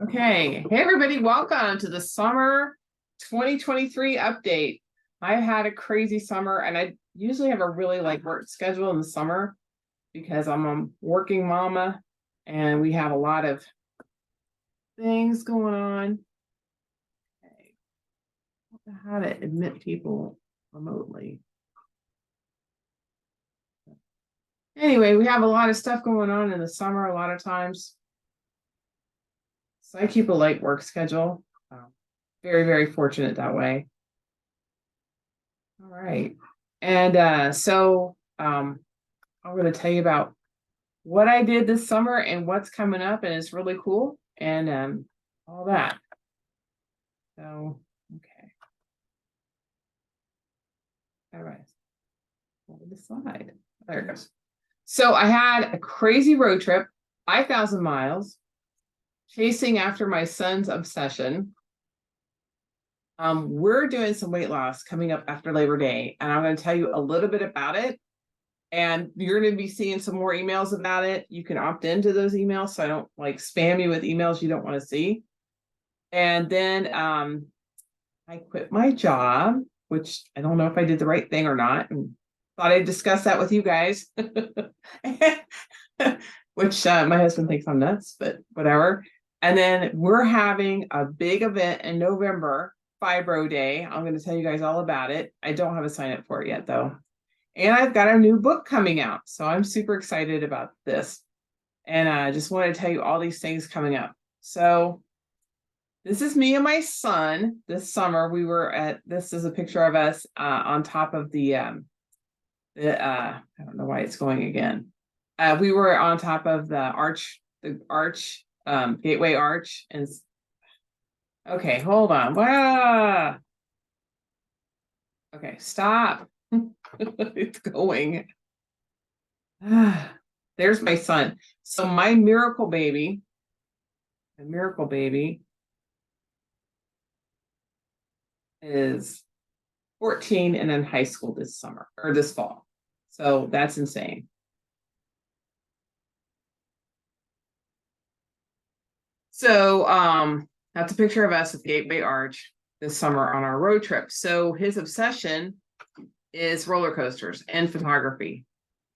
Okay. Hey, everybody. Welcome to the summer 2023 update. I had a crazy summer and I usually have a really work schedule in the summer because I'm a working mama and we have a lot of things going on. Okay. I don't know how to admit people remotely. Anyway, we have a lot of stuff going on in the summer a lot of times. So I keep a light work schedule. Very, very fortunate that way. All right. And I'm going to tell you about what I did this summer and what's coming up, and it's really cool, and all that. So, okay. All right. Over the slide. There it goes. So I had a crazy road trip, 5,000 miles, chasing after my son's obsession. We're doing some weight loss coming up after Labor Day, and I'm going to tell you a little bit about it. And you're going to be seeing some more emails about it. You can opt into those emails so I don't spam you with emails you don't want to see. And then I quit my job, which I don't know if I did the right thing or not, and thought I'd discuss that with you guys. Which my husband thinks I'm nuts, but whatever. And then we're having a big event in November, Fibro Day. I'm going to tell you guys all about it. I don't have a sign up for it yet, though. And I've got a new book coming out. So I'm super excited about this. And I just want to tell you all these things coming up. So this is me and my son this summer. This is a picture of us on top of I don't know why it's going again. We were on top of the Gateway Arch. And okay, hold on. Wow. Okay, stop. It's going. There's my son. So my miracle baby is 14 and in high school this fall. So that's insane. So that's a picture of us at the Gateway Arch this summer on our road trip. So his obsession is roller coasters and photography.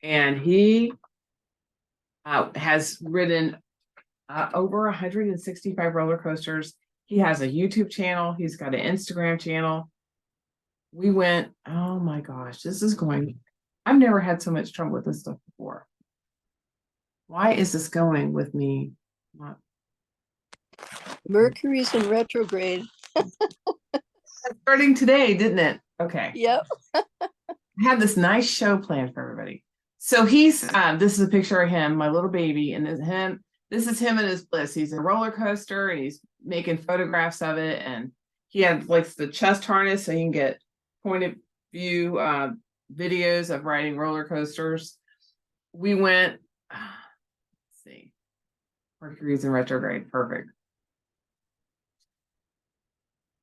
And he has ridden over 165 roller coasters. He has a YouTube channel. He's got an Instagram channel. We went, oh my gosh, I've never had so much trouble with this stuff before. Why is this going with me? Mercury's in retrograde. Starting today, didn't it? Okay. Yep. I have this nice show planned for everybody. So this is a picture of him, my little baby, and this is him and his bliss. He's in a roller coaster and he's making photographs of it. And he had the chest harness so he can get point of view videos of riding roller coasters. We went, let's see, Mercury's in retrograde. Perfect.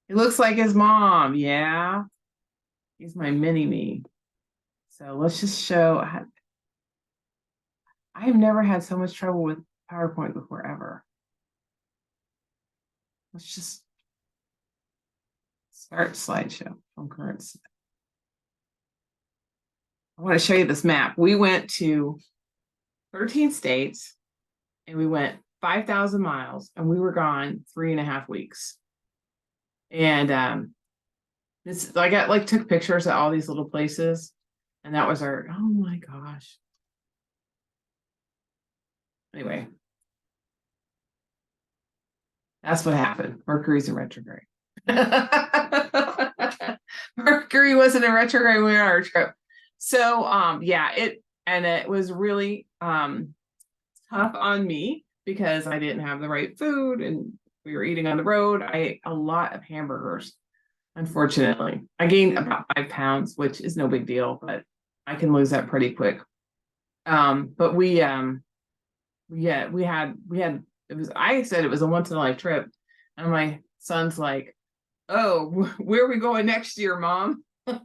He looks like his mom. Yeah. He's my mini me. So let's just show. I've never had so much trouble with PowerPoint before, ever. Let's just start slideshow from current. I want to show you this map. We went to 13 states and we went 5,000 miles and we were gone 3.5 weeks. And I took pictures of all these little places, and that was oh my gosh. Anyway, that's what happened. Mercury's in retrograde. Mercury wasn't in retrograde when we were on our trip. So it was really tough on me because I didn't have the right food and we were eating on the road. I ate a lot of hamburgers. Unfortunately, I gained about 5 pounds, which is no big deal, but I can lose that pretty quick. But I said it was a once in a life trip. And my son's like, oh, where are we going next year, Mom? Okay,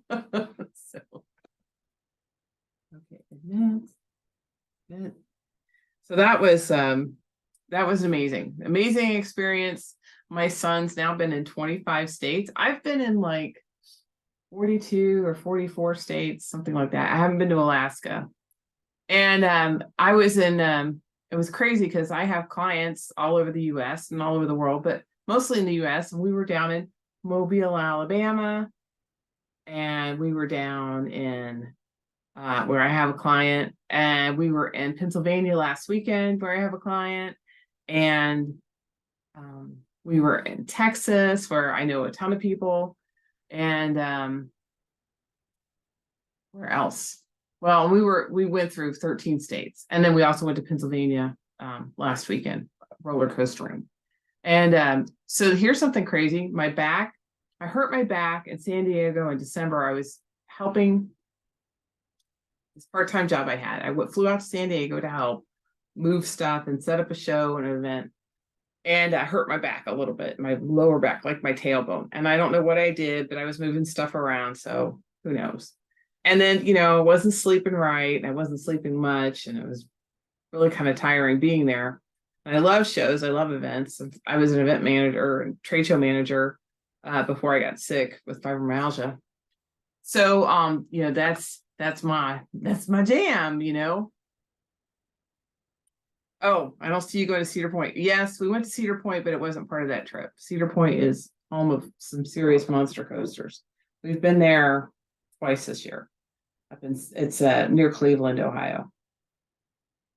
so that was that was amazing. Amazing experience. My son's now been in 25 states. I've been in like 42 or 44 states, something like that. I haven't been to Alaska. And I was in it was crazy because I have clients all over the US and all over the world, but mostly in the US. And we were down in Mobile, Alabama, and we were down in where I have a client, and we were in Pennsylvania last weekend where I have a client, and we were in Texas where I know a ton of people, and where else? Well, we went through 13 states, and then we also went to Pennsylvania last weekend, roller coastering. And so here's something crazy. I hurt my back in San Diego in December. I was helping this part-time job I had. Flew out to San Diego to help move stuff and set up a show and an event. And I hurt my back a little bit, my lower back, like my tailbone. And I don't know what I did, but I was moving stuff around. So who knows? And then, I wasn't sleeping right. And I wasn't sleeping much. And it was really kind of tiring being there. And I love shows. I love events. I was an event manager and trade show manager before I got sick with fibromyalgia. So, that's my jam. Oh, I don't see you going to Cedar Point. Yes, we went to Cedar Point, but it wasn't part of that trip. Cedar Point is home of some serious monster coasters. We've been there twice this year. It's near Cleveland, Ohio.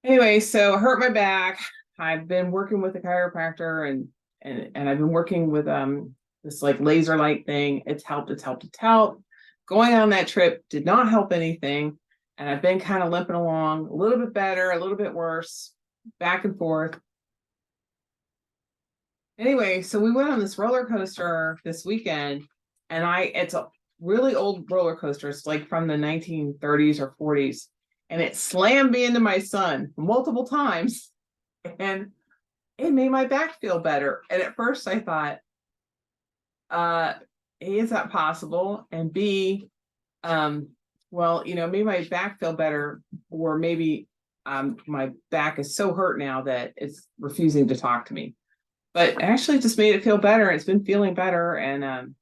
Anyway, so I hurt my back. I've been working with a chiropractor and I've been working with this like laser light thing. It's helped. Going on that trip did not help anything. And I've been kind of limping along, a little bit better, a little bit worse, back and forth. Anyway, so we went on this roller coaster this weekend, and it's a really old roller coaster. It's like from the 1930s or 40s, and it slammed me into my son multiple times, and it made my back feel better. And at first I thought, A, is that possible? And B, well, maybe my back feel better, or maybe my back is so hurt now that it's refusing to talk to me. But actually, it just made it feel better. It's been feeling better, and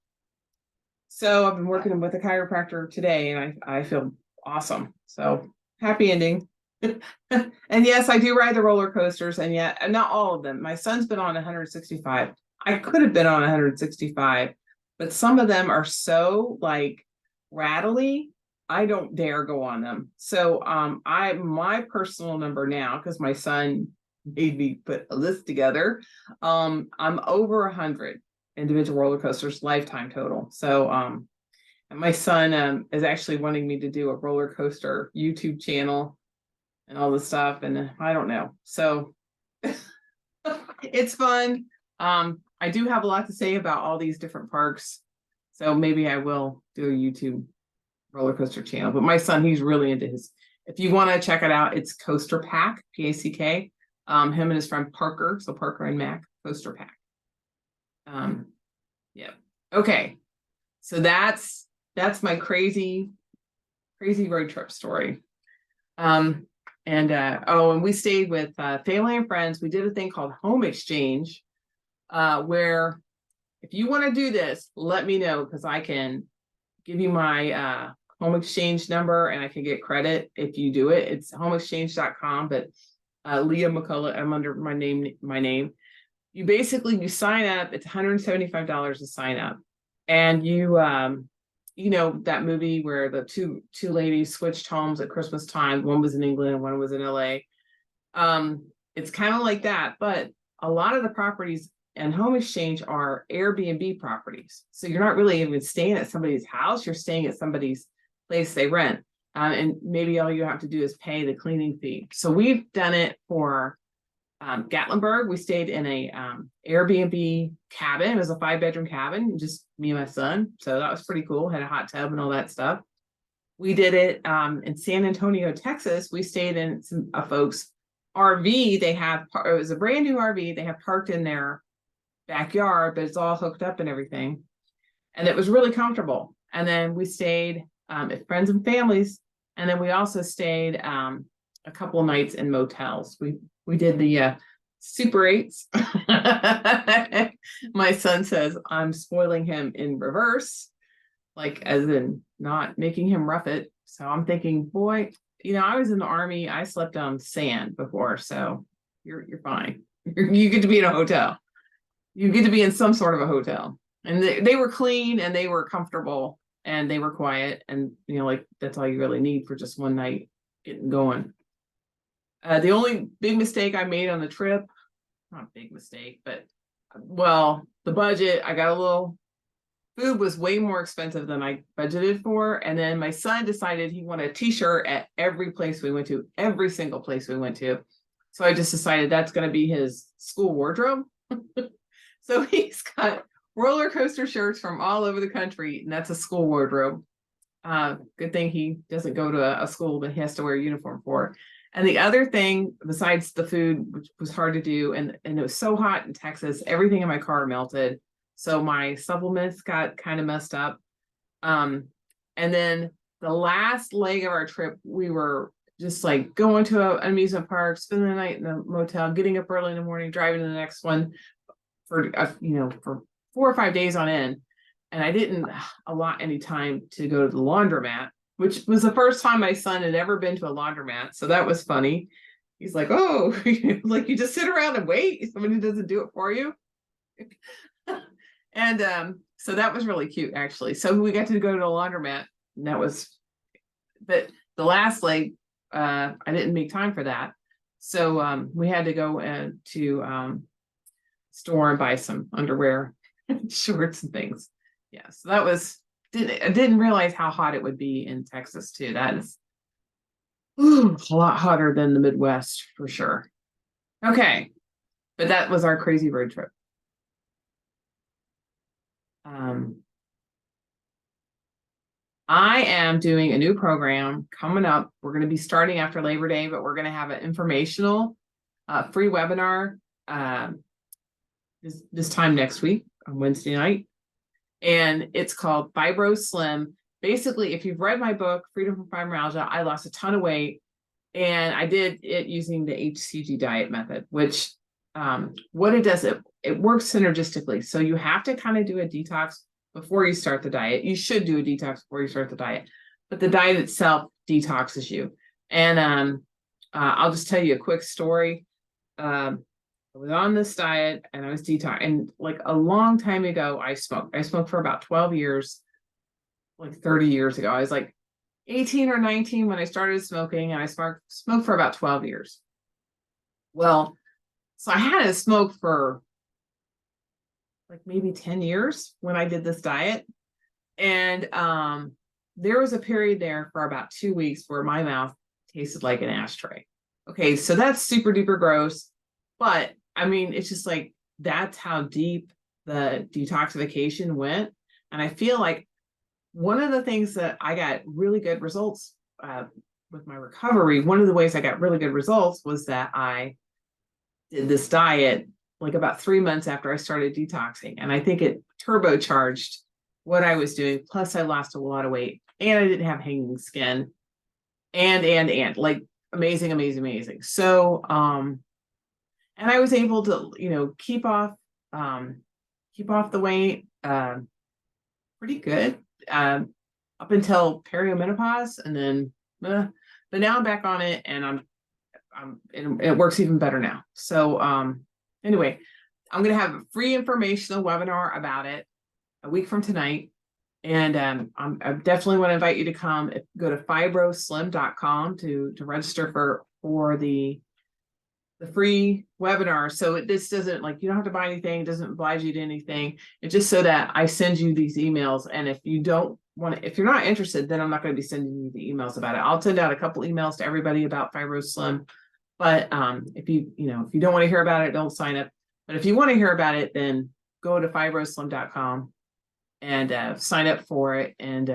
so I've been working with a chiropractor today, and I feel awesome. So happy ending. And yes, I do ride the roller coasters, and yet not all of them. My son's been on 165. I could have been on 165, but some of them are so like rattly. I don't dare go on them. So my personal number now, because my son made me put a list together, I'm over 100 individual roller coasters lifetime total. So and my son is actually wanting me to do a roller coaster YouTube channel and all this stuff, and I don't know. So it's fun. I do have a lot to say about all these different parks, so maybe I will do a YouTube roller coaster channel. But my son, he's really into his. If you want to check it out, it's Coaster Pack, Pack. Him and his friend Parker, so Parker and Mac, Coaster Pack. Yeah. Okay. So that's my crazy road trip story. And we stayed with family and friends. We did a thing called home exchange, where if you want to do this, let me know, because I can give you my home exchange number and I can get credit if you do it. It's homeexchange.com, but Leah McCullough, I'm under my name. You sign up. It's $175 to sign up, and you that movie where the two ladies switched homes at Christmas time. One was in England and one was in LA. It's kind of like that, but a lot of the properties and home exchange are Airbnb properties. So you're not really even staying at somebody's house. You're staying at somebody's place they rent. And maybe all you have to do is pay the cleaning fee. So we've done it for Gatlinburg. We stayed in a Airbnb cabin. It was a 5-bedroom cabin, just me and my son. So that was pretty cool. Had a hot tub and all that stuff. We did it in San Antonio, Texas. We stayed in some folks' RV. It was a brand new RV. They have parked in their backyard, but it's all hooked up and everything. And it was really comfortable. And then we stayed at friends and families. And then we also stayed a couple of nights in motels. We did the Super 8s. My son says I'm spoiling him in reverse, like as in not making him rough it. So I'm thinking, boy, I was in the army. I slept on sand before, so you're fine. You get to be in a hotel. You get to be in some sort of a hotel. And they were clean and they were comfortable and they were quiet. And, like that's all you really need for just one night getting going. The only big mistake I made on the trip, not a big mistake, but the budget, food was way more expensive than I budgeted for. And then my son decided he wanted a t-shirt at every place we went to, every single place we went to. So I just decided that's going to be his school wardrobe. So he's got roller coaster shirts from all over the country, and that's a school wardrobe. Good thing he doesn't go to a school that he has to wear a uniform for. And the other thing, besides the food, which was hard to do, and it was so hot in Texas, everything in my car melted. So my supplements got kind of messed up. And then the last leg of our trip, we were just like going to an amusement park, spending the night in the motel, getting up early in the morning, driving to the next one for 4 or 5 days on end. And I didn't allot any time to go to the laundromat, which was the first time my son had ever been to a laundromat. So that was funny. He's like, oh, like you just sit around and wait. Somebody doesn't do it for you. And so that was really cute, actually. So we got to go to a laundromat, and but the last leg, I didn't make time for that. So we had to go to store and buy some underwear, shorts and things. Yeah, so I didn't realize how hot it would be in Texas too. That is a lot hotter than the Midwest for sure. Okay, but that was our crazy road trip. I am doing a new program coming up. We're going to be starting after Labor Day, but we're going to have an informational free webinar this time next week on Wednesday night. And it's called FibroSlim. Basically, if you've read my book, Freedom from Fibromyalgia, I lost a ton of weight. And I did it using the HCG diet method, which what it does, it works synergistically. So you have to kind of do a detox before you start the diet. You should do a detox before you start the diet, but the diet itself detoxes you. And I'll just tell you a quick story. I was on this diet and I was detox, and like a long time ago, I smoked for about 12 years, like 30 years ago. I was like 18 or 19 when I started smoking, and I smoked for about 12 years. Well, so I had to smoke for like maybe 10 years when I did this diet. And there was a period there for about 2 weeks where my mouth tasted like an ashtray. Okay, so that's super duper gross. But I mean, it's just like, that's how deep the detoxification went. And I feel like one of the things that I got really good results with my recovery, one of the ways I got really good results was that I did this diet like about 3 months after I started detoxing. And I think it turbocharged what I was doing. Plus I lost a lot of weight and I didn't have hanging skin and like amazing, amazing, amazing. So, and I was able to, keep off the weight, pretty good, up until perimenopause. And then, but now I'm back on it, and it works even better now. So, anyway, I'm going to have a free informational webinar about it a week from tonight. And I definitely want to invite you to come. Go to FibroSlim.com to register for the free webinar. So this doesn't, like, you don't have to buy anything. It doesn't oblige you to anything. It's just so that I send you these emails. And if you don't want to, if you're not interested, then I'm not going to be sending you the emails about it. I'll send out a couple emails to everybody about FibroSlim. But if you don't want to hear about it, don't sign up. But if you want to hear about it, then go to FibroSlim.com and sign up for it. And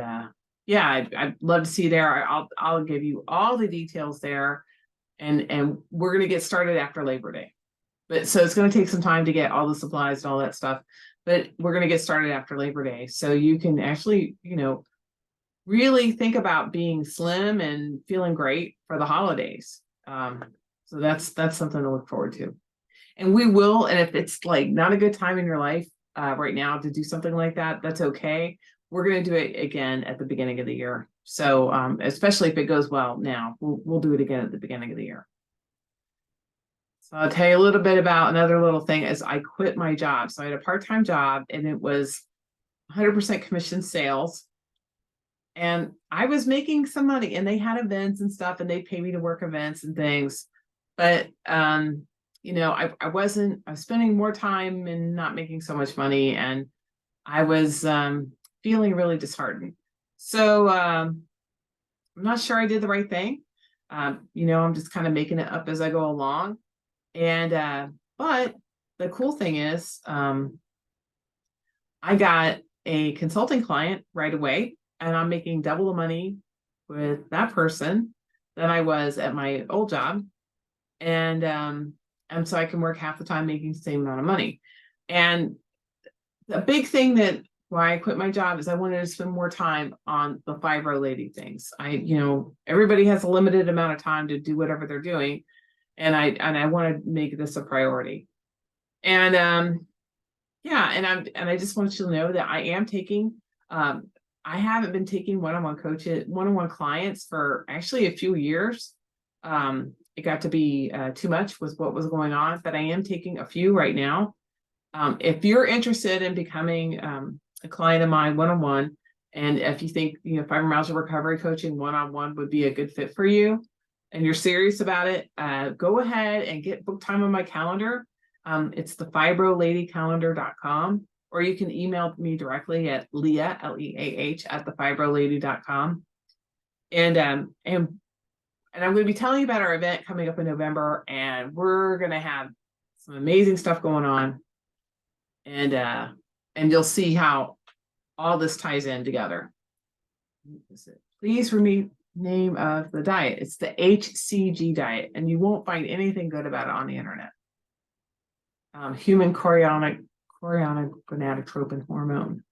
yeah, I'd love to see you there. I'll give you all the details there. And we're going to get started after Labor Day. But so it's going to take some time to get all the supplies and all that stuff. But we're going to get started after Labor Day. So you can actually, really think about being slim and feeling great for the holidays. So that's something to look forward to. And we will, and if it's like not a good time in your life right now to do something like that, that's okay. We're going to do it again at the beginning of the year. So especially if it goes well now, we'll do it again at the beginning of the year. So I'll tell you a little bit about another little thing is I quit my job. So I had a part-time job and it was 100% commission sales. And I was making some money and they had events and stuff and they pay me to work events and things. But you know, I was spending more time and not making so much money, and I was feeling really disheartened. So I'm not sure I did the right thing. You know, I'm just kind of making it up as I go along. And but the cool thing is I got a consulting client right away, and I'm making double the money with that person than I was at my old job. And so I can work half the time making the same amount of money. And the big thing that why I quit my job is I wanted to spend more time on the fibro lady things. You know, everybody has a limited amount of time to do whatever they're doing. And I want to make this a priority. And yeah, and I just want you to know that I am taking I haven't been taking one-on-one clients for actually a few years. It got to be too much with what was going on, but I am taking a few right now. If you're interested in becoming a client of mine one-on-one, and if you think, you know, fibromyalgia recovery coaching one-on-one would be a good fit for you, and you're serious about it, go ahead and get book time on my calendar. It's the fibroladycalendar.com, or you can email me directly at Leah, Leah, at thefibrolady.com. And I'm going to be telling you about our event coming up in November, and we're going to have some amazing stuff going on. And you'll see how all this ties in together. Please repeat the name of the diet. It's the HCG diet, and you won't find anything good about it on the internet. Human chorionic gonadotropin hormone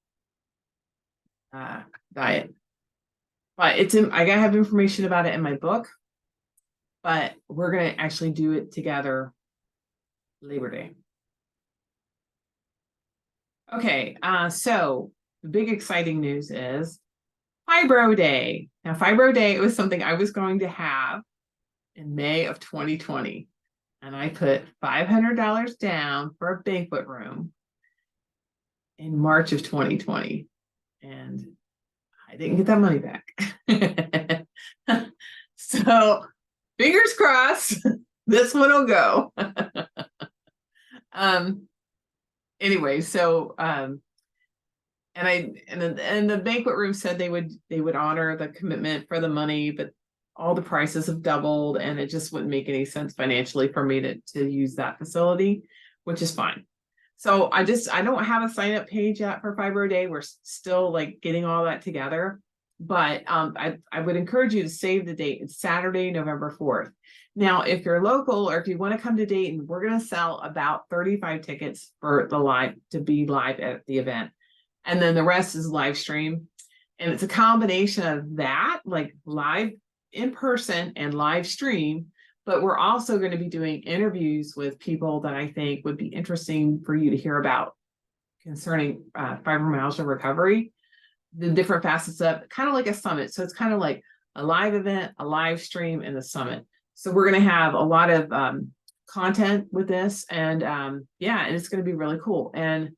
diet. But I gotta have information about it in my book, but we're gonna actually do it together Labor Day. Okay, so the big exciting news is Fibro Day. Now, Fibro Day, it was something I was going to have in May of 2020. And I put $500 down for a banquet room in March of 2020. And I didn't get that money back. So fingers crossed, this one will go. Anyway, so and the banquet room said they would honor the commitment for the money, but all the prices have doubled and it just wouldn't make any sense financially for me to use that facility, which is fine. So I don't have a sign up page yet for Fibro Day. We're still like getting all that together, but I would encourage you to save the date. It's Saturday, November 4th. Now, if you're local or if you want to come to Dayton, we're going to sell about 35 tickets for to be live at the event. And then the rest is live stream. And it's a combination of that, like live in person and live stream, but we're also going to be doing interviews with people that I think would be interesting for you to hear about concerning fibromyalgia recovery, the different facets of kind of like a summit. So it's kind of like a live event, a live stream, and a summit. So we're going to have a lot of content with this, and yeah, and it's going to be really cool. And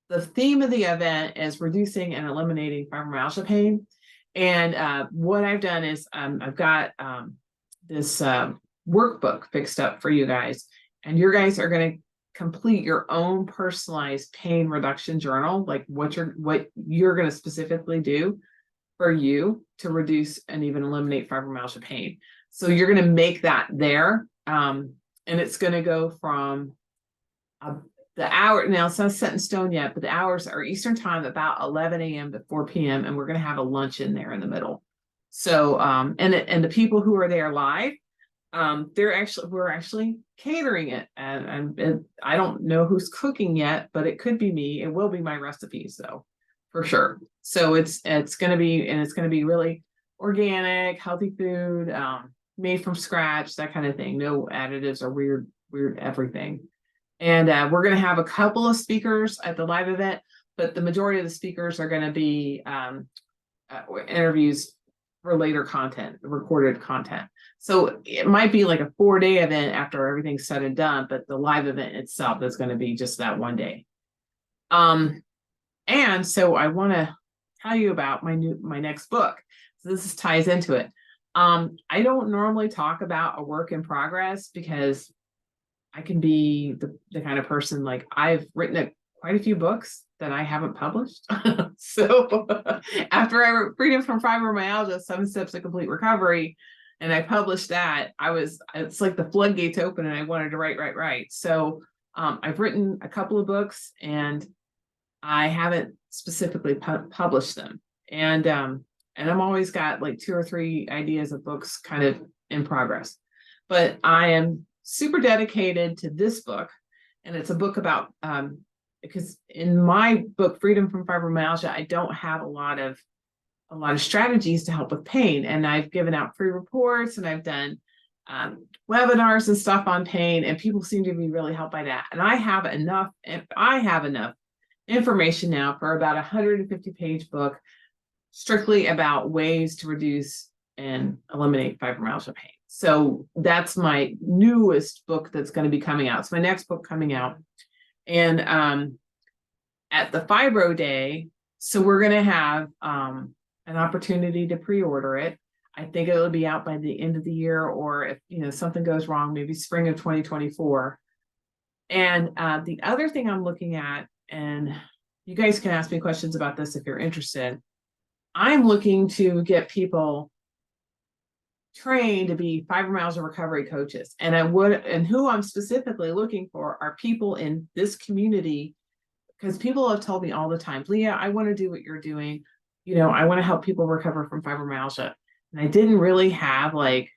the theme of the event is reducing and eliminating fibromyalgia pain. And what I've done is I've got this workbook fixed up for you guys, and you guys are going to complete your own personalized pain reduction journal, like what you're going to specifically do for you to reduce and even eliminate fibromyalgia pain. So you're going to make that there, and it's going to go from the hour, now it's not set in stone yet, but the hours are Eastern time, about 11 a.m. to 4 p.m. And we're going to have a lunch in there in the middle. So, and the people who are there live, we're actually catering it. And I don't know who's cooking yet, but it could be me. It will be my recipes though, for sure. So it's going to be really organic, healthy food, made from scratch, that kind of thing. No additives or weird everything. And we're going to have a couple of speakers at the live event, but the majority of the speakers are going to be interviews for later content, recorded content. So it might be like a 4-day event after everything's said and done, but the live event itself is going to be just that one day. And so I want to tell you about my next book. So this ties into it. I don't normally talk about a work in progress because I can be the kind of person, like, I've written quite a few books that I haven't published. So after I wrote Freedom from Fibromyalgia, 7 Steps to Complete Recovery, and I published that, it's like the floodgates open and I wanted to write. So I've written a couple of books and I haven't specifically published them. And I'm always got like 2 or 3 ideas of books kind of in progress. But I am super dedicated to this book. And it's a book about, because in my book, Freedom from Fibromyalgia, I don't have a lot of strategies to help with pain. And I've given out free reports and I've done webinars and stuff on pain, and people seem to be really helped by that. And I have enough information now for about a 150-page book strictly about ways to reduce and eliminate fibromyalgia pain. So that's my newest book that's going to be coming out. It's my next book coming out. And at the Fibro Day, so we're going to have an opportunity to pre-order it. I think it'll be out by the end of the year, or if something goes wrong, maybe spring of 2024. And the other thing I'm looking at, and you guys can ask me questions about this if you're interested, I'm looking to get people trained to be fibromyalgia recovery coaches. And who I'm specifically looking for are people in this community, because people have told me all the time, Leah, I want to do what you're doing. I want to help people recover from fibromyalgia. And I didn't really have like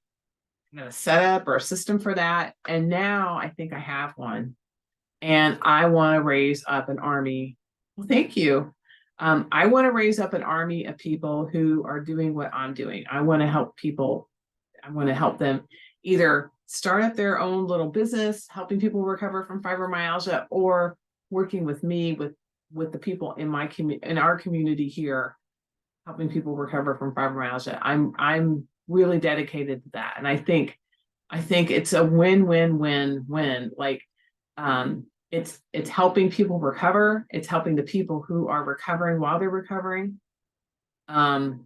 a setup or a system for that. And now I think I have one. And I want to raise up an army. Well, thank you. I want to raise up an army of people who are doing what I'm doing. I want to help people. I want to help them either start up their own little business, helping people recover from fibromyalgia, or working with me, with the people in our community here, helping people recover from fibromyalgia. I'm really dedicated to that. And I think it's a win-win-win-win. Like, it's helping people recover. It's helping the people who are recovering while they're recovering. And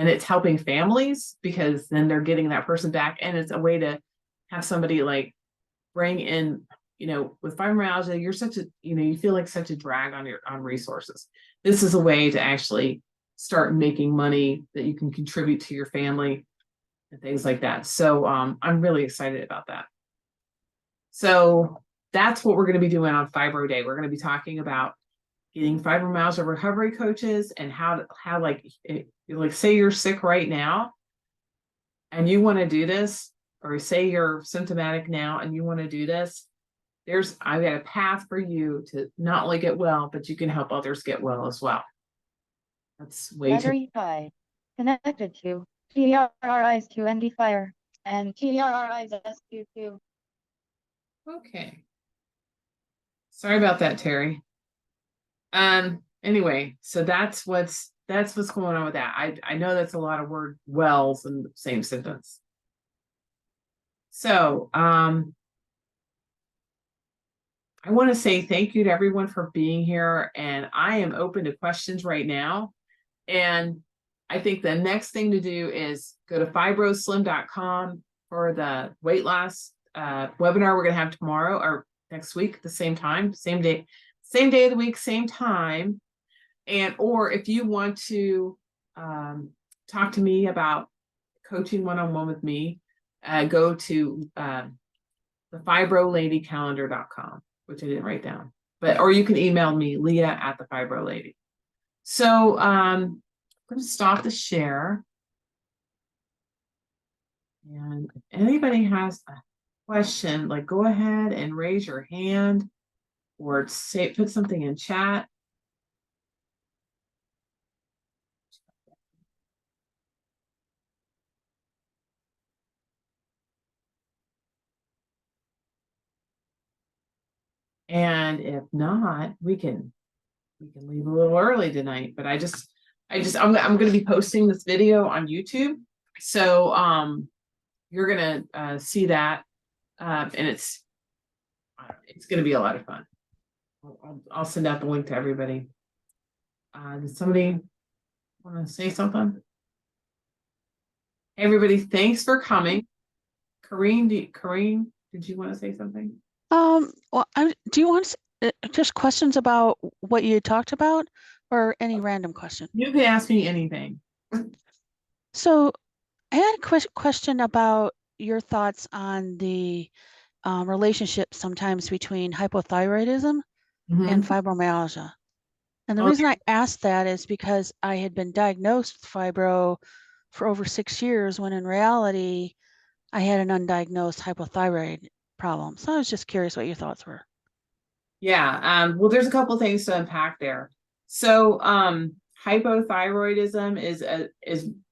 it's helping families, because then they're getting that person back. And it's a way to have somebody like bring in, with fibromyalgia, you're you feel like such a drag on resources. This is a way to actually start making money that you can contribute to your family and things like that. So I'm really excited about that. So that's what we're going to be doing on Fibro Day. We're going to be talking about getting fibromyalgia recovery coaches, and how like say you're sick right now and you want to do this, or say you're symptomatic now and you want to do this. I've got a path for you to not only get well, but you can help others get well as well. That's way Battery 5. Connected to TRRI's QND Fire and TRRI's SQ2. Okay. Sorry about that, Terry. Anyway, so that's what's going on with that. I know that's a lot of word wells in the same sentence. So I want to say thank you to everyone for being here, and I am open to questions right now. And I think the next thing to do is go to FibroSlim.com for the weight loss webinar we're going to have tomorrow or next week, the same time, same day of the week, same time. Or if you want to talk to me about coaching one-on-one with me, go to the fibroladycalendar.com, which I didn't write down, or you can email me, Leah at the Fibro Lady. So I'm going to stop the share. And if anybody has a question, like, go ahead and raise your hand or put something in chat. And if not, we can leave a little early tonight. But I'm going to be posting this video on YouTube. So you're going to see that. And it's going to be a lot of fun. I'll send out the link to everybody. Does somebody want to say something? Hey, everybody, thanks for coming. Corrine, did you want to say something? Well, do you want just questions about what you talked about, or any random question? You can ask me anything. So I had a question about your thoughts on the relationship sometimes between hypothyroidism and fibromyalgia. And the reason I asked that is because I had been diagnosed with fibro for over 6 years, when in reality, I had an undiagnosed hypothyroid problem. So I was just curious what your thoughts were. Yeah. Well, there's a couple things to unpack there. So, hypothyroidism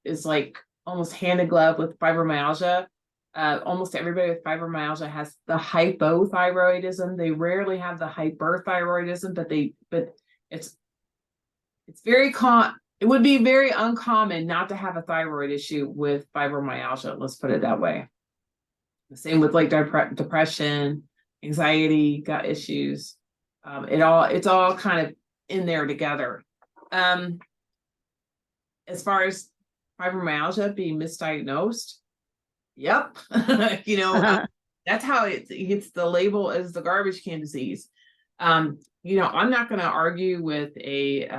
is like almost hand in glove with fibromyalgia. Almost everybody with fibromyalgia has the hypothyroidism. They rarely have the hyperthyroidism, but it's very it would be very uncommon not to have a thyroid issue with fibromyalgia. Let's put it that way. The same with like depression, anxiety, gut issues. It's all kind of in there together. As far as fibromyalgia being misdiagnosed, yep. That's how it gets the label as the garbage can disease. I'm not going to argue with a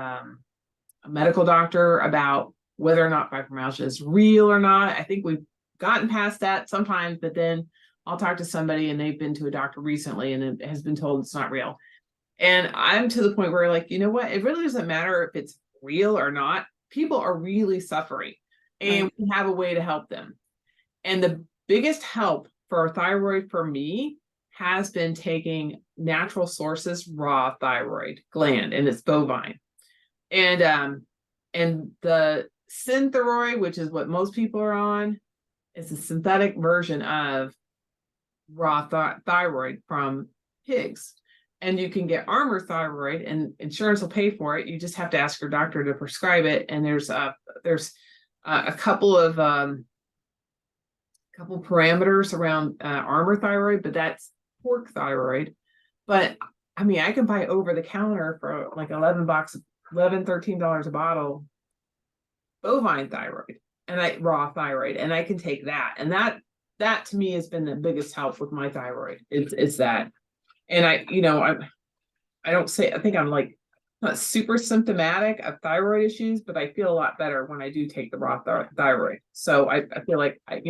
medical doctor about whether or not fibromyalgia is real or not. I think we've gotten past that sometimes, but then I'll talk to somebody and they've been to a doctor recently and it has been told it's not real. And I'm to the point where, like, you know what? It really doesn't matter if it's real or not. People are really suffering, and we have a way to help them. And the biggest help for thyroid for me has been taking natural sources raw thyroid gland, and it's bovine. And the Synthroid, which is what most people are on, is a synthetic version of raw thyroid from pigs. And you can get Armour thyroid, and insurance will pay for it. You just have to ask your doctor to prescribe it. And there's a couple of parameters around Armour thyroid, but that's pork thyroid. But I mean, I can buy over the counter for like $13 a bottle bovine thyroid and raw thyroid, and I can take that. And that to me has been the biggest help with my thyroid. It's that. And I think I'm like not super symptomatic of thyroid issues, but I feel a lot better when I do take the raw thyroid. So I feel like I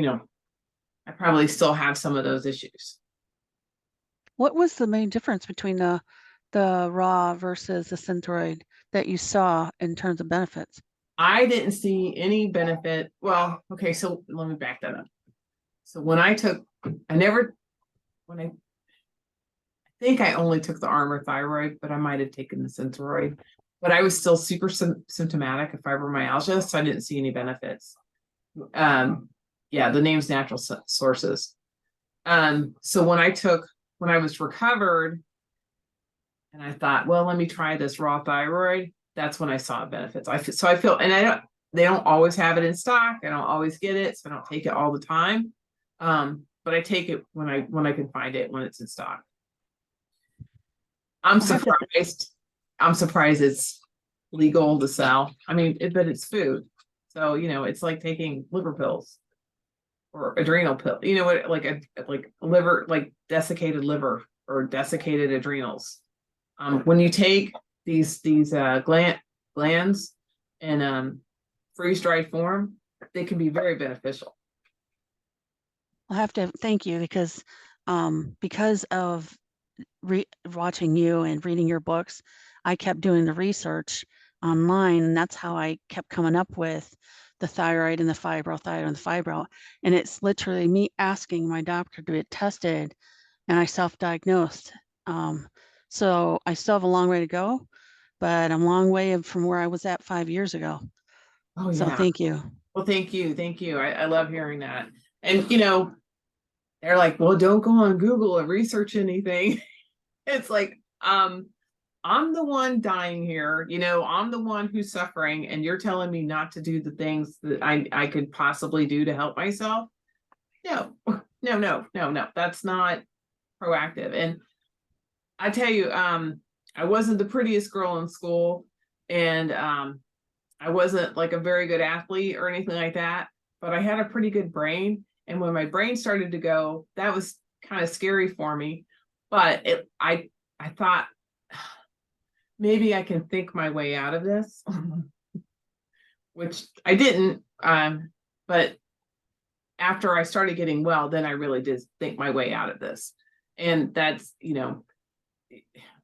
probably still have some of those issues. What was the main difference between the raw versus the Synthroid that you saw in terms of benefits? I didn't see any benefit. Well, okay, so let me back that up. So I think I only took the Armour thyroid, but I might have taken the Synthroid. But I was still super symptomatic of fibromyalgia, so I didn't see any benefits. The name's Natural Sources. So when I was recovered, and I thought, well, let me try this raw thyroid, that's when I saw benefits. I feel, and they don't always have it in stock. I don't always get it, so I don't take it all the time. But I take it when I can find it, when it's in stock. I'm surprised it's legal to sell. I mean, but it's food. So, it's like taking liver pills or adrenal pill, like liver, like desiccated liver or desiccated adrenals. When you take these glands in freeze-dried form, they can be very beneficial. I'll have to thank you because of watching you and reading your books, I kept doing the research online, and that's how I kept coming up with the thyroid and the fibrothyroid and the fibro. And it's literally me asking my doctor to get tested, and I self-diagnosed. So I still have a long way to go, but I'm a long way from where I was at 5 years ago. Oh, yeah. So thank you. Well, thank you. I love hearing that. And they're like, well, don't go on Google and research anything. It's like, I'm the one dying here, you know, I'm the one who's suffering, and you're telling me not to do the things that I could possibly do to help myself. No, no, that's not proactive. And I tell you, I wasn't the prettiest girl in school, and I wasn't like a very good athlete or anything like that, but I had a pretty good brain. And when my brain started to go, that was kind of scary for me. But I thought maybe I can think my way out of this, which I didn't. But after I started getting well, then I really did think my way out of this. And that's, you know,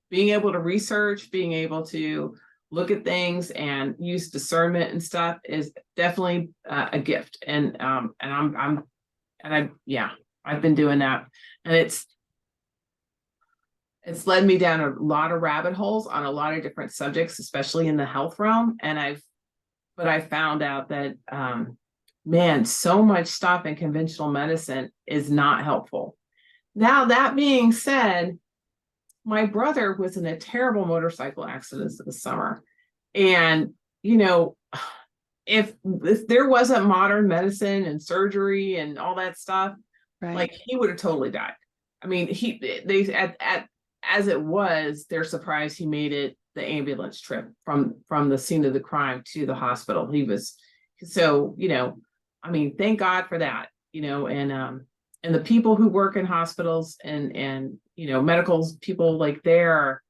being able to research, being able to look at things and use discernment and stuff is definitely a gift. And I've been doing that, and it's led me down a lot of rabbit holes on a lot of different subjects, especially in the health realm. And I found out that, man, so much stuff in conventional medicine is not helpful. Now, that being said, my brother was in a terrible motorcycle accident this summer. And, you know, if there wasn't modern medicine and surgery and all that stuff, Right. like, he would have totally died. I mean, as it was, they're surprised he made it the ambulance trip from the scene of the crime to the hospital. So, you know, I mean, thank God for that, you know. And the people who work in hospitals and you know, medical people, like, they're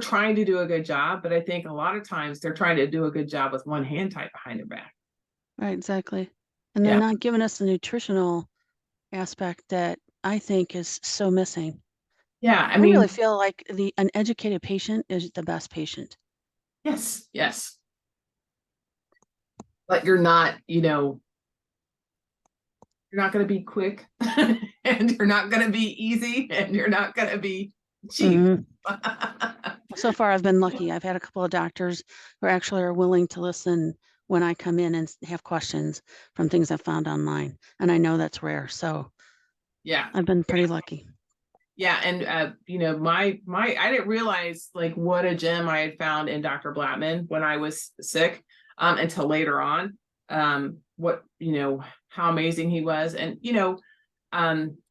trying to do a good job, but I think a lot of times they're trying to do a good job with one hand tied behind their back. Right, exactly. And they're not giving us the nutritional aspect that I think is so missing. Yeah, I really feel like an educated patient is the best patient. yes. But you're not, you know, you're not going to be quick, and you're not going to be easy, and you're not going to be cheap. Mhm. So far, I've been lucky. I've had a couple of doctors who actually are willing to listen when I come in and have questions from things I've found online. And I know that's rare. So Yeah. I've been pretty lucky. Yeah. And, you know, I didn't realize like what a gem I had found in Dr. Blattman when I was sick, until later on, what, you know, how amazing he was. And, you know,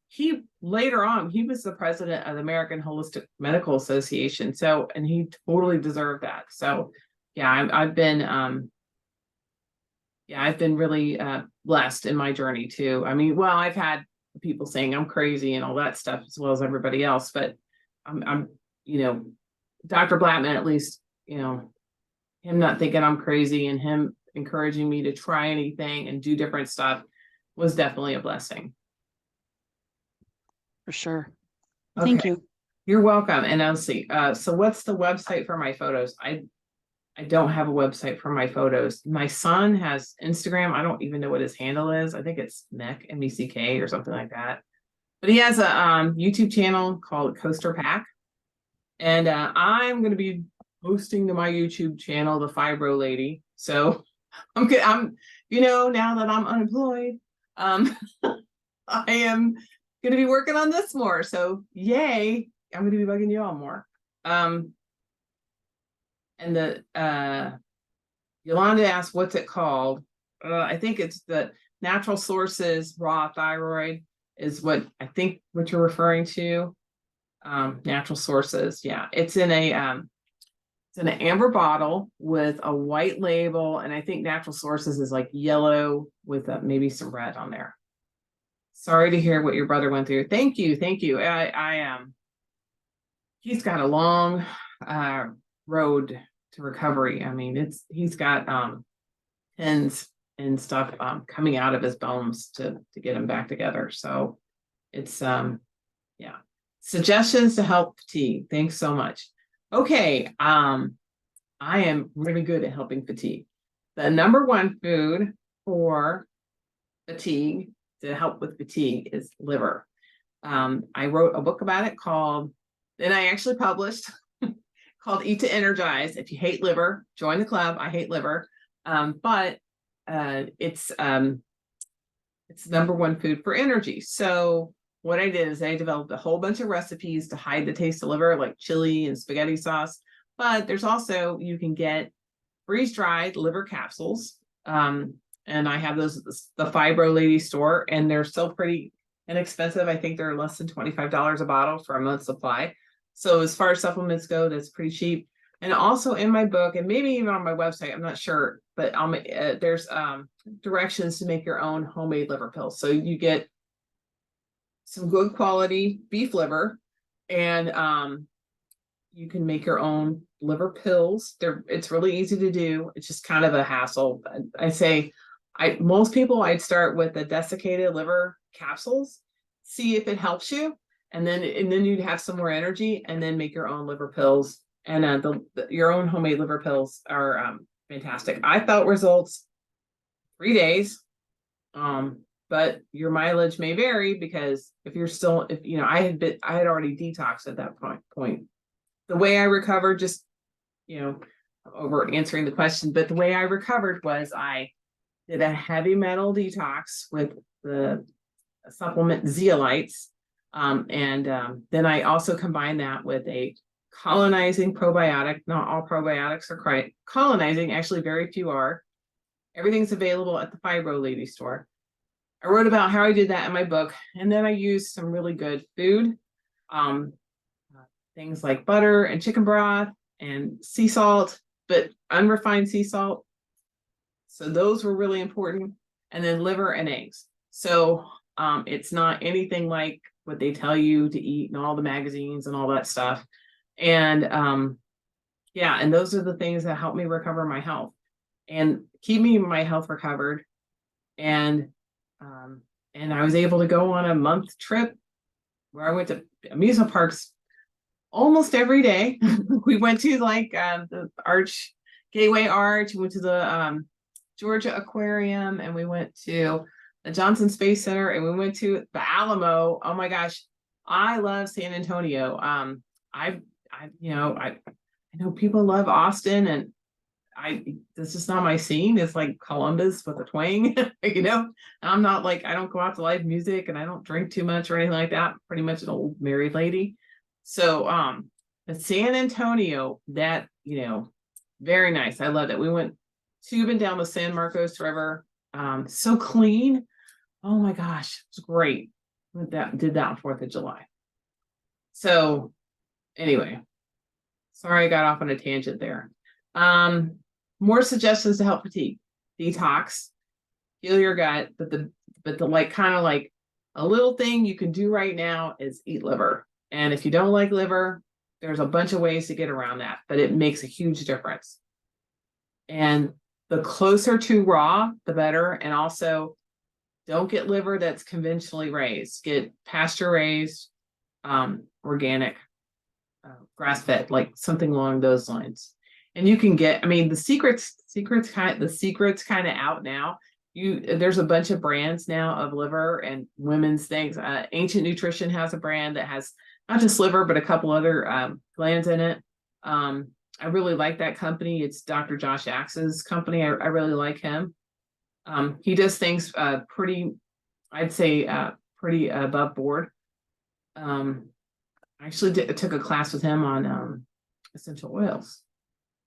he later on, he was the president of the American Holistic Medical Association. So, and he totally deserved that. So yeah, I've been really blessed in my journey too. I mean, well, I've had people saying I'm crazy and all that stuff as well as everybody else, but I'm you know, Dr. Blattman, at least, you know, him not thinking I'm crazy and him encouraging me to try anything and do different stuff was definitely a blessing. For sure. Okay. Thank you. You're welcome. And I'll see. So what's the website for my photos? I don't have a website for my photos. My son has Instagram. I don't even know what his handle is. I think it's MECK or something like that. But he has a YouTube channel called Coaster Pack. And I'm going to be hosting to my YouTube channel, The Fibro Lady. So I'm you know, now that I'm unemployed, I am going to be working on this more. So yay, I'm going to be bugging you all more. And the Yolanda asked, what's it called? I think it's the Natural Sources Raw Thyroid is what I think what you're referring to. Natural Sources. Yeah, it's in an amber bottle with a white label. And I think Natural Sources is like yellow with maybe some red on there. Sorry to hear what your brother went through. Thank you. He's got a long road to recovery. I mean, he's got pins and stuff coming out of his bones to get him back together. So it's yeah. Suggestions to help fatigue. Thanks so much. Okay, I am really good at helping fatigue. The number one food for fatigue, to help with fatigue, is liver. I wrote a book about it called, and I actually published, called Eat to Energize. If you hate liver, join the club. I hate liver. But it's number one food for energy. So what I did is I developed a whole bunch of recipes to hide the taste of liver, like chili and spaghetti sauce. But there's also, you can get freeze-dried liver capsules. And I have those at the Fibro Lady store, and they're still pretty inexpensive. I think they're less than $25 a bottle for a month's supply. So as far as supplements go, that's pretty cheap. And also in my book, and maybe even on my website, I'm not sure, but there's directions to make your own homemade liver pills. So you get some good quality beef liver, and you can make your own liver pills. It's really easy to do. It's just kind of a hassle. I say, most people, I'd start with the desiccated liver capsules, see if it helps you, and then you'd have some more energy, and then make your own liver pills. And your own homemade liver pills are fantastic. I felt results 3 days. But your mileage may vary, because if I had already detoxed at that point. The way I recovered, just, over answering the question, but the way I recovered was I did a heavy metal detox with the supplement zeolites. Then I also combined that with a colonizing probiotic. Not all probiotics are quite colonizing, actually very few are. Everything's available at the Fibro Lady store. I wrote about how I did that in my book, and then I used some really good food, things like butter and chicken broth and sea salt, but unrefined sea salt. So those were really important. And then liver and eggs. So it's not anything like what they tell you to eat in all the magazines and all that stuff. And and those are the things that help me recover my health and keep me my health recovered. And I was able to go on a month trip where I went to amusement parks almost every day. We went to the Gateway Arch, we went to the Georgia Aquarium, and we went to the Johnson Space Center, and we went to the Alamo. Oh my gosh, I love San Antonio. I know people love Austin, and this is not my scene. It's like Columbus with a twang. I'm not I don't go out to live music, and I don't drink too much or anything like that. Pretty much an old married lady. So but San Antonio, that very nice. I loved it. We went tubing down the San Marcos River. So clean. Oh my gosh, it was great. Did that on 4th of July. So anyway, sorry I got off on a tangent there. More suggestions to help fatigue: detox, heal your gut, but the a little thing you can do right now is eat liver. And if you don't like liver, there's a bunch of ways to get around that, but it makes a huge difference. And the closer to raw, the better. And also, don't get liver that's conventionally raised. Get pasture raised, organic, grass-fed, like something along those lines. And you can get, the secret's kind of out now. There's a bunch of brands now of liver and women's things. Ancient Nutrition has a brand that has not just liver, but a couple other glands in it. I really like that company. It's Dr. Josh Axe's company. I really like him. He does things pretty above board. I actually took a class with him on essential oils.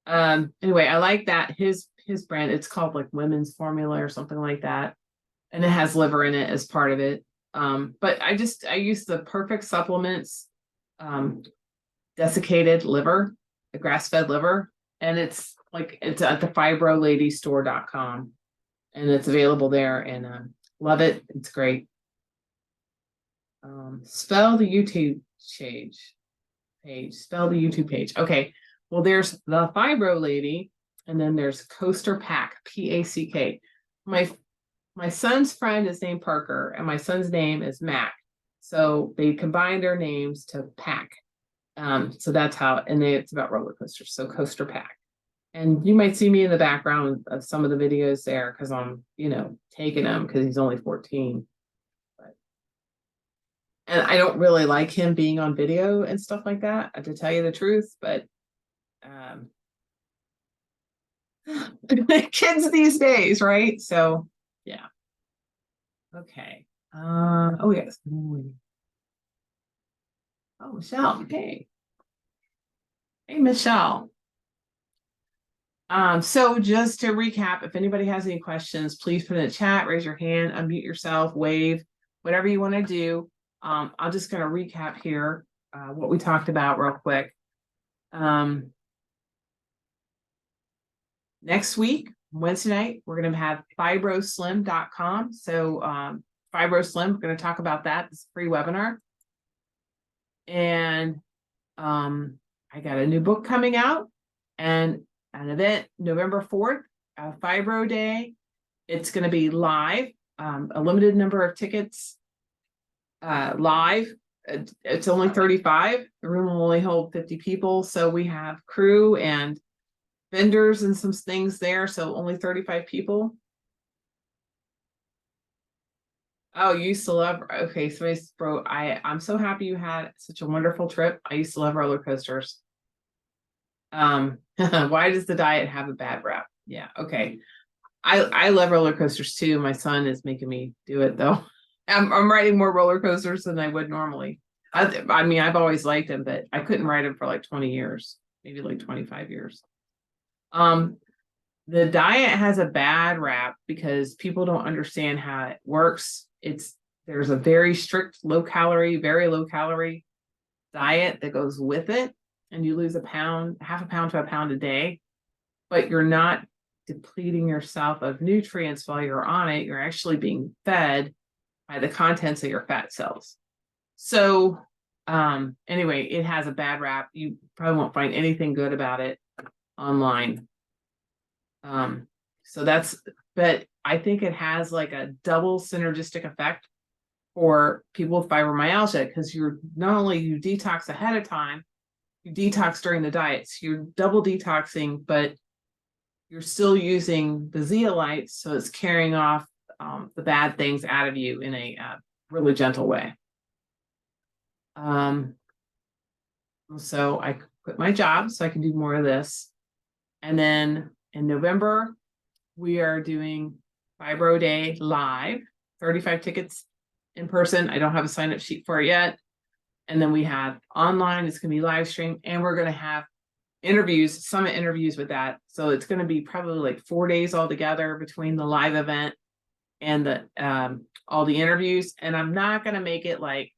Anyway, I like that his brand. It's called Women's Formula or something like that, and it has liver in it as part of it. But I use the perfect supplements, desiccated liver, the grass-fed liver, and it's at the FibroLadyStore.com, and it's available there, and love it. It's great. Spell the YouTube page. Spell the YouTube page. Okay. Well, there's the Fibro Lady, and then there's Coaster Pack, Pack. My son's friend is named Parker, and my son's name is Mac. So they combined their names to Pack. So that's how, and it's about roller coasters. So Coaster Pack. And you might see me in the background of some of the videos there because I'm, taking him because he's only 14. And I don't really like him being on video and stuff like that, to tell you the truth, but kids these days, right? So yeah. Okay. Oh yes. Oh, Michelle, hey. Hey, Michelle. So just to recap, if anybody has any questions, please put in the chat, raise your hand, unmute yourself, wave, whatever you want to do. I'm just going to recap here what we talked about real quick. Next week, Wednesday night, we're going to have FibroSlim.com. So FibroSlim, we're going to talk about that. It's a free webinar. And I got a new book coming out and an event November 4th, Fibro Day. It's going to be live, a limited number of tickets live. It's only 35. The room will only hold 50 people. So we have crew and vendors and some things there. So only 35 people. Oh, you used to love, okay, so bro, I'm so happy you had such a wonderful trip. I used to love roller coasters. Why does the diet have a bad rap? Yeah, okay. I love roller coasters too. My son is making me do it though. I'm riding more roller coasters than I would normally. I mean, I've always liked them, but I couldn't ride them for like 20 years, maybe like 25 years. The diet has a bad rap because people don't understand how it works. There's a very strict very low calorie diet that goes with it, and you lose half a pound to a pound a day, but you're not depleting yourself of nutrients while you're on it. You're actually being fed by the contents of your fat cells. So anyway, it has a bad rap. You probably won't find anything good about it online. But I think it has like a double synergistic effect for people with fibromyalgia, because not only you detox ahead of time, you detox during the diet. So you're double detoxing, but you're still using the zeolites, so it's carrying off the bad things out of you in a really gentle way. So I quit my job so I can do more of this. And then in November, we are doing Fibro Day live, 35 tickets in person. I don't have a sign-up sheet for it yet. And then we have online, it's going to be live stream, and we're going to have summit interviews with that. So it's going to be probably like 4 days altogether between the live event and all the interviews. And I'm not going to make it like,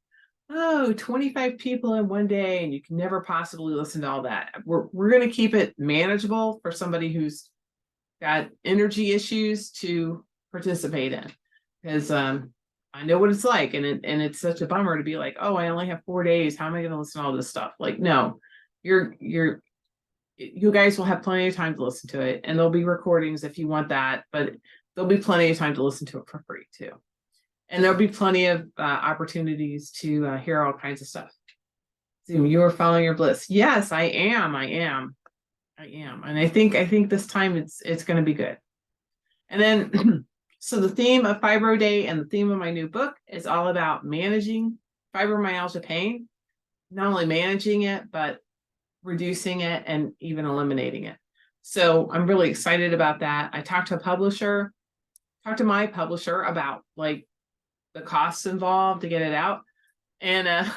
25 people in one day and you can never possibly listen to all that. We're going to keep it manageable for somebody who's got energy issues to participate in, because I know what it's like, and it's such a bummer to be like, oh, I only have 4 days. How am I going to listen to all this stuff? Like, no, you guys will have plenty of time to listen to it, and there'll be recordings if you want that, but there'll be plenty of time to listen to it for free too. And there'll be plenty of opportunities to hear all kinds of stuff. Zoom, you are following your bliss. Yes, I am. And I think this time it's going to be good. And then, so the theme of Fibro Day and the theme of my new book is all about managing fibromyalgia pain, not only managing it, but reducing it and even eliminating it. So I'm really excited about that. I talked to my publisher about like the costs involved to get it out. And, and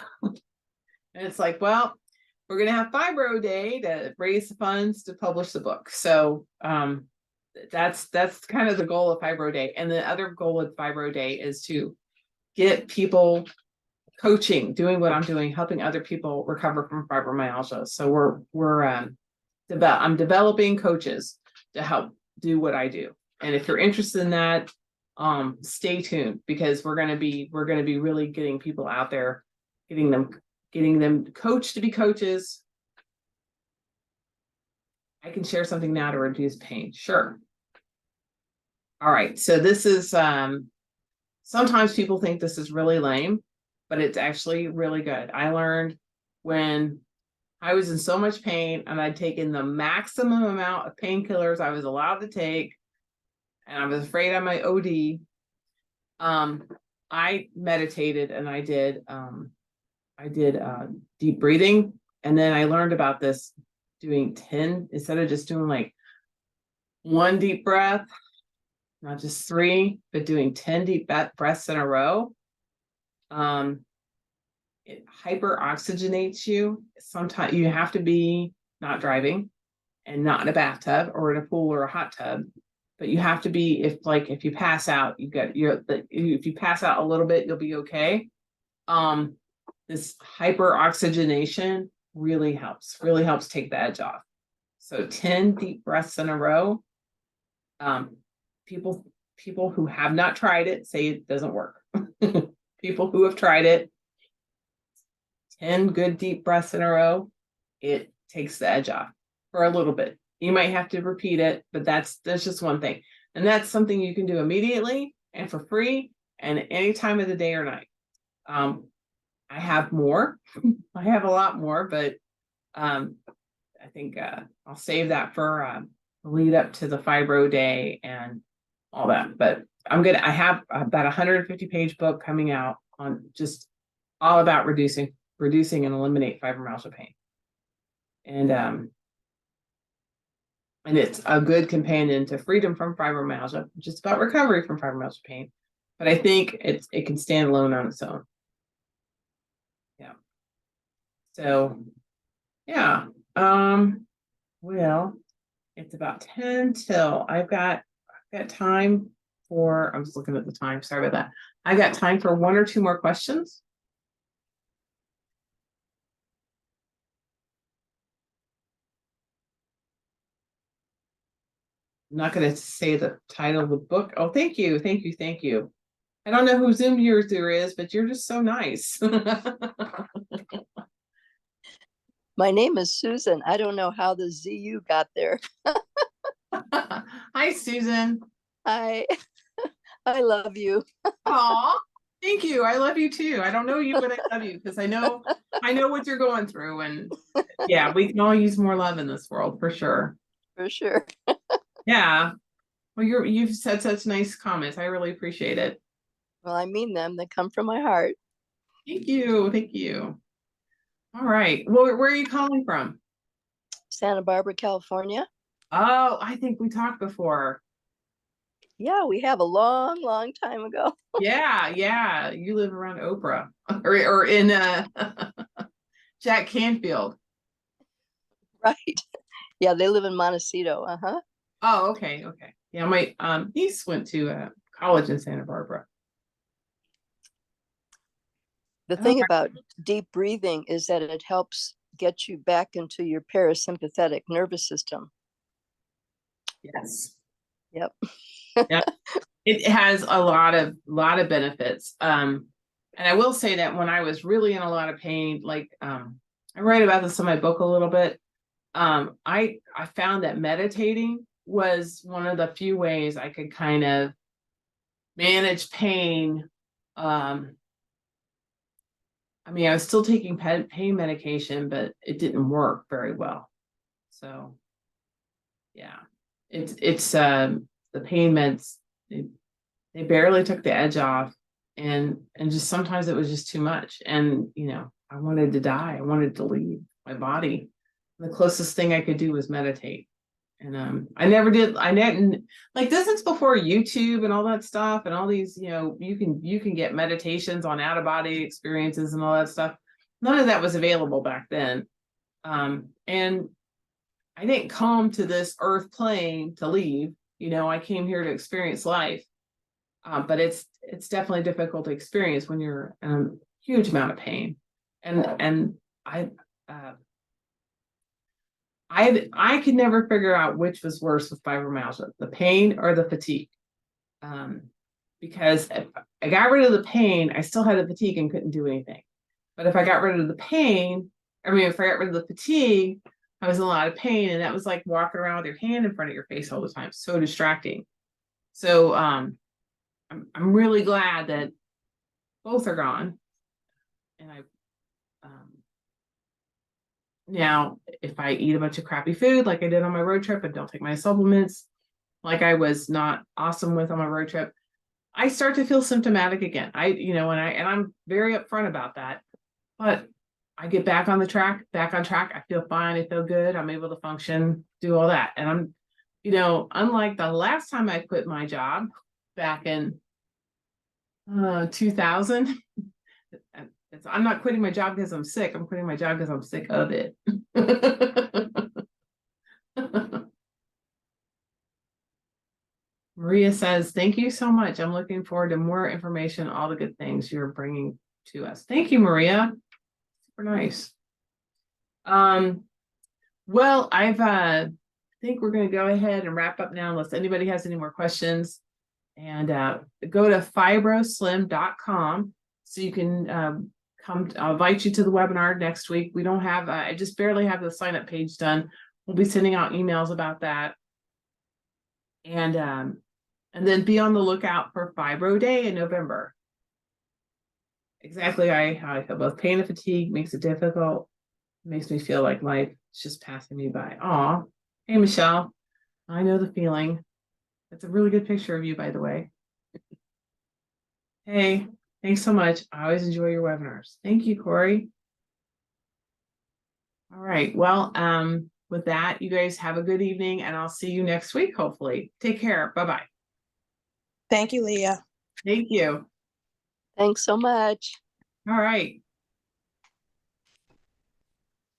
it's like, well, we're going to have Fibro Day to raise the funds to publish the book. So that's kind of the goal of Fibro Day. And the other goal of Fibro Day is to get people coaching, doing what I'm doing, helping other people recover from fibromyalgia. So I'm developing coaches to help do what I do. And if you're interested in that, stay tuned, because we're going to be really getting people out there, getting them coached to be coaches. I can share something now to reduce pain. Sure. All right. So this is, sometimes people think this is really lame, but it's actually really good. I learned when I was in so much pain and I'd taken the maximum amount of painkillers I was allowed to take, and I was afraid I might OD. I meditated and I did deep breathing. And then I learned about this doing 10, instead of just doing like one deep breath, not just 3, but doing 10 deep breaths in a row. it hyperoxygenates you. Sometimes you have to be not driving and not in a bathtub or in a pool or a hot tub. But you have to be, if you pass out, if you pass out a little bit, you'll be okay. This hyperoxygenation really helps take the edge off. So 10 deep breaths in a row. People who have not tried it say it doesn't work. People who have tried it, 10 good deep breaths in a row, it takes the edge off for a little bit. You might have to repeat it, but that's just one thing. And that's something you can do immediately and for free and any time of the day or night. I have more. I have a lot more, but I think I'll save that for lead up to the Fibro Day and all that. But I have about 150-page book coming out on just all about reducing and eliminate fibromyalgia pain. And it's a good companion to Freedom from Fibromyalgia, which is about recovery from fibromyalgia pain. But I think it can stand alone on its own. Yeah. So, yeah. Well, it's about 10 till I've got time for, I was looking at the time, sorry about that. I got time for one or two more questions. I'm not going to say the title of the book. Oh, thank you. I don't know who Zoom user is, but you're just so nice. My name is Susan. I don't know how the ZU got there. Hi, Susan. I love you. Aw, thank you. I love you too. I don't know you, but I love you because I know what you're going through. And yeah, we can all use more love in this world for sure. For sure. Yeah. Well, you've said such nice comments. I really appreciate it. Well, I mean them. They come from my heart. Thank you. All right. Well, where are you calling from? Santa Barbara, California. Oh, I think we talked before. Yeah, we have a long, long time ago. Yeah. You live around Oprah or in Jack Canfield. Right. Yeah, they live in Montecito. Uh-huh. Oh, okay. Yeah, my niece went to college in Santa Barbara. The thing about deep breathing is that it helps get you back into your parasympathetic nervous system. Yes. Yep. Yeah. It has a lot of benefits. And I will say that when I was really in a lot of pain, like I write about this in my book a little bit. I found that meditating was one of the few ways I could kind of manage pain. I mean, I was still taking pain medication, but it didn't work very well. So, yeah, it's the pain meds. They barely took the edge off, and just sometimes it was just too much. And I wanted to die. I wanted to leave my body. The closest thing I could do was meditate. And I never like this is before YouTube and all that stuff and all these, you can get meditations on out-of-body experiences and all that stuff. None of that was available back then. And I didn't come to this earth plane to leave. I came here to experience life. But it's definitely difficult to experience when you're in a huge amount of pain. And I could never figure out which was worse with fibromyalgia, the pain or the fatigue. Because if I got rid of the pain, I still had the fatigue and couldn't do anything. But if I got rid of the pain, if I got rid of the fatigue, I was in a lot of pain. And that was like walking around with your hand in front of your face all the time. So distracting. So I'm really glad that both are gone. And now, if I eat a bunch of crappy food like I did on my road trip and don't take my supplements, like I was not awesome with on my road trip, I start to feel symptomatic again. And I'm very upfront about that. But I get back on track. I feel fine. I feel good. I'm able to function, do all that. And I'm, unlike the last time I quit my job back in 2000, I'm not quitting my job because I'm sick. I'm quitting my job because I'm sick of it. Maria says, thank you so much. I'm looking forward to more information, all the good things you're bringing to us. Thank you, Maria. Super nice. Well, I think we're going to go ahead and wrap up now unless anybody has any more questions. And go to FibroSlim.com so you can come. I'll invite you to the webinar next week. We don't have, I just barely have the sign up page done. We'll be sending out emails about that. And then be on the lookout for Fibro Day in November. Exactly, I feel both pain and fatigue makes it difficult. It makes me feel like life is just passing me by. Aw, hey Michelle, I know the feeling. That's a really good picture of you, by the way. Hey, thanks so much. I always enjoy your webinars. Thank you, Corey. All right, well, with that, you guys have a good evening, and I'll see you next week, hopefully. Take care. Bye-bye. Thank you, Leah. Thank you. Thanks so much. All right.